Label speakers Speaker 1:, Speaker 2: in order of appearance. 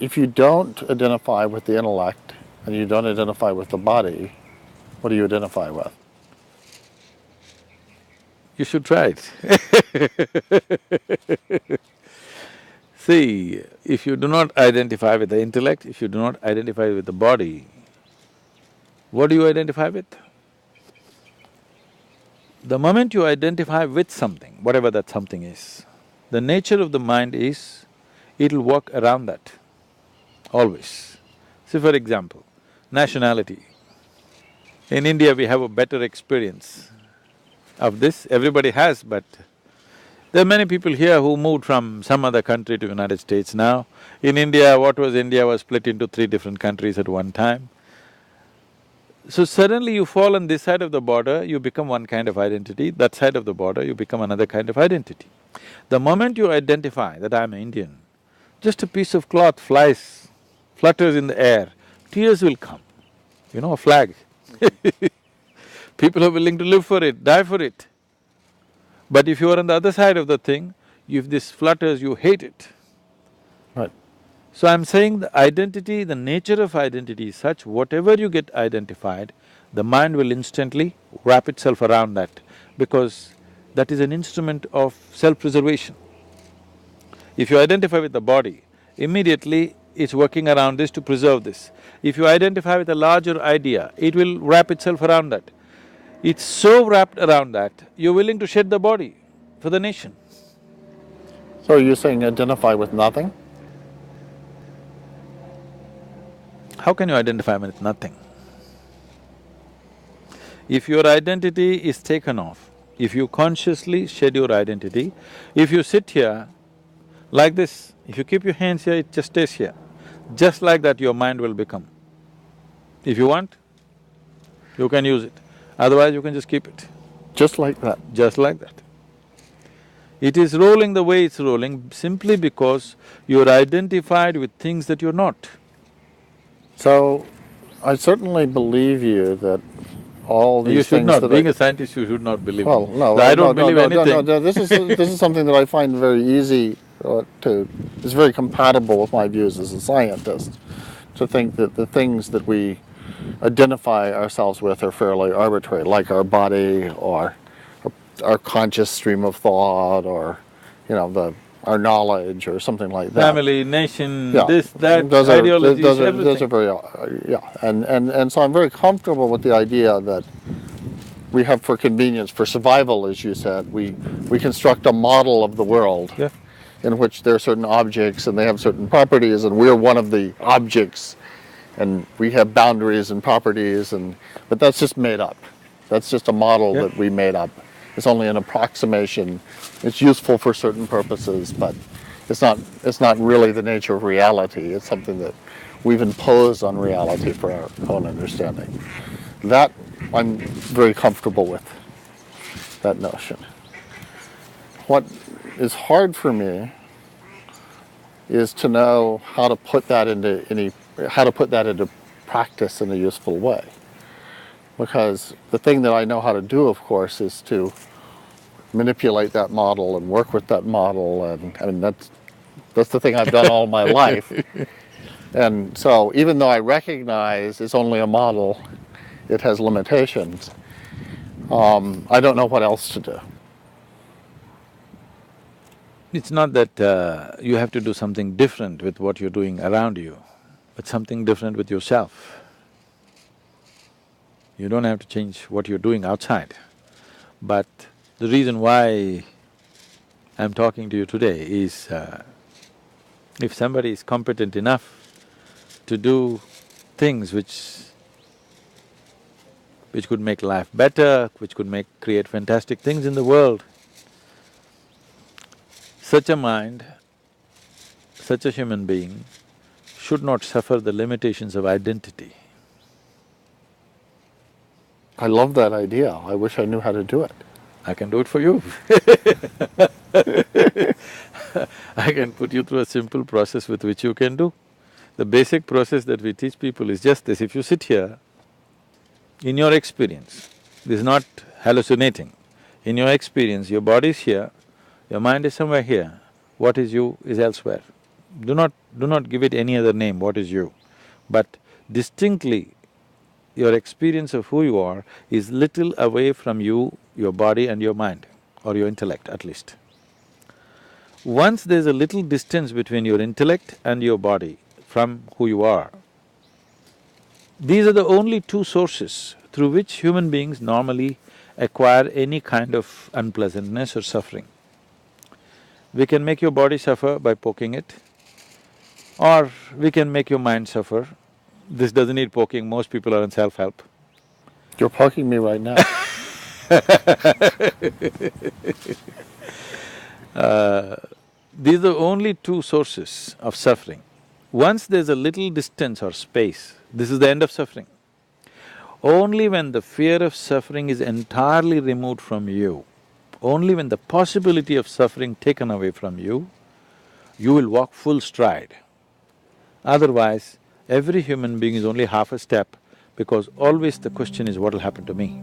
Speaker 1: if you don't identify with the intellect and you don't identify with the body, what do you identify with?
Speaker 2: You should try it. See, if you do not identify with the intellect, if you do not identify with the body, what do you identify with? The moment you identify with something, whatever that something is, the nature of the mind is, it'll work around that, always. See, for example, nationality. In India, we have a better experience of this, everybody has, but there are many people here who moved from some other country to United States now. In India, what was India was split into three different countries at one time. So suddenly you fall on this side of the border, you become one kind of identity, that side of the border, you become another kind of identity. The moment you identify that I'm Indian, just a piece of cloth flies, flutters in the air, tears will come, a flag. People are willing to live for it, die for it. But if you are on the other side of the thing, if this flutters, you hate it.
Speaker 1: Right.
Speaker 2: So I'm saying the identity, the nature of identity is such, whatever you get identified, the mind will instantly wrap itself around that, because that is an instrument of self-preservation. If you identify with the body, immediately it's working around this to preserve this. If you identify with a larger idea, it will wrap itself around that. It's so wrapped around that, you're willing to shed the body for the nation.
Speaker 1: So you're saying identify with nothing?
Speaker 2: How can you identify with nothing? If your identity is taken off, if you consciously shed your identity, if you sit here like this, if you keep your hands here, it just stays here. Just like that your mind will become. If you want, you can use it, otherwise you can just keep it.
Speaker 1: Just like that?
Speaker 2: Just like that. It is rolling the way it's rolling simply because you're identified with things that you're not.
Speaker 1: So, I certainly believe you that all these
Speaker 2: You should
Speaker 1: things
Speaker 2: not,
Speaker 1: that
Speaker 2: being a scientist, you should not believe
Speaker 1: well,
Speaker 2: me.
Speaker 1: no,
Speaker 2: I
Speaker 1: no,
Speaker 2: don't believe anything.
Speaker 1: no, this is something that I find very easy it's very compatible with my views as a scientist, to think that the things that we identify ourselves with are fairly arbitrary, like our body or our conscious stream of thought or, our knowledge or something like that.
Speaker 2: Family, nation,
Speaker 1: Yeah.
Speaker 2: this, that,
Speaker 1: those
Speaker 2: ideologies,
Speaker 1: those
Speaker 2: everything.
Speaker 1: those are very, yeah. And so I'm very comfortable with the idea that we have, for convenience, for survival, as you said, we construct a model of the world.
Speaker 2: Yeah.
Speaker 1: In which there are certain objects and they have certain properties, and we're one of the objects, and we have boundaries and properties, but that's just made up. That's just a model that we made up. It's only an approximation. It's useful for certain purposes, but it's not really the nature of reality. It's something that we've imposed on reality for our own understanding. That I'm very comfortable with, that notion. What is hard for me is to know how to put that into practice in a useful way. Because the thing that I know how to do, of course, is to manipulate that model and work with that model, and I mean that's the thing I've done all my life. And so even though I recognize it's only a model, it has limitations, I don't know what else to do.
Speaker 2: It's not that you have to do something different with what you're doing around you, but something different with yourself. You don't have to change what you're doing outside. But the reason why I'm talking to you today is, if somebody is competent enough to do things which could make life better, which could create fantastic things in the world, such a mind, such a human being should not suffer the limitations of identity.
Speaker 1: I love that idea. I wish I knew how to do it.
Speaker 2: I can do it for you. I can put you through a simple process with which you can do. The basic process that we teach people is just this: if you sit here, in your experience, this is not hallucinating, in your experience, your body is here, your mind is somewhere here, what is you is elsewhere. Do not give it any other name, what is you. But distinctly, your experience of who you are is little away from you, your body and your mind, or your intellect at least. Once there's a little distance between your intellect and your body from who you are, these are the only two sources through which human beings normally acquire any kind of unpleasantness or suffering. We can make your body suffer by poking it, or we can make your mind suffer. This doesn't need poking, most people are in self-help.
Speaker 1: You're poking me right now.
Speaker 2: These are only two sources of suffering. Once there's a little distance or space, this is the end of suffering. Only when the fear of suffering is entirely removed from you, only when the possibility of suffering taken away from you, you will walk full stride. Otherwise, every human being is only half a step, because always the question is, what will happen to me?